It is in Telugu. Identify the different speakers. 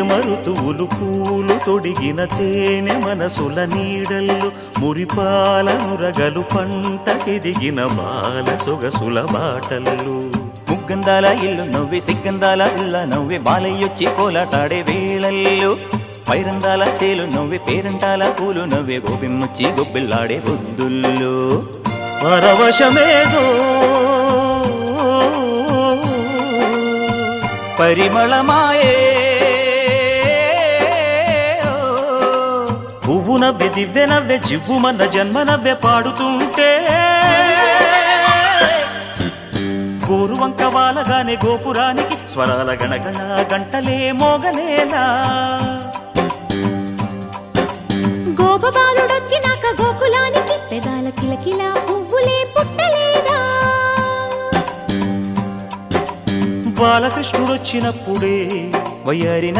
Speaker 1: మరుతువులు పూలు తొడిగిన తేనె మనసుల నీడల్లు మురిపాల నురగలు పంటకెదిగిన బాల సొగసుల బాటల్లు
Speaker 2: ముగ్గందాల ఇల్లు నవ్వి సిగ్గందాల ఇల్ల నవ్వి బాలయ్యొచ్చి కోలాటాడే వేళల్లో పైరందాల చేలు నవ్వి పేరంటాల పూలు నవ్వి గోపిమ్మొచ్చి గొబ్బిల్లాడే బొద్దుల్లో
Speaker 1: పరవశమేదో
Speaker 2: పరిమళమాయే
Speaker 1: పువ్వు నవ్వె దివ్వె నవ్వె జివ్వుమన్న జన్మ నవ్వె పాడుతుంటే గోరువంక వాలగానే గోపురానికి స్వరాల గణగణ గంటలే మోగలేలా
Speaker 3: గోపబాలుడొచ్చినాక గోకులానికి పెదాల కిలకిలా పువ్వులే పుట్టలేదా
Speaker 1: బాలకృష్ణుడొచ్చినప్పుడే
Speaker 2: వయ్యారి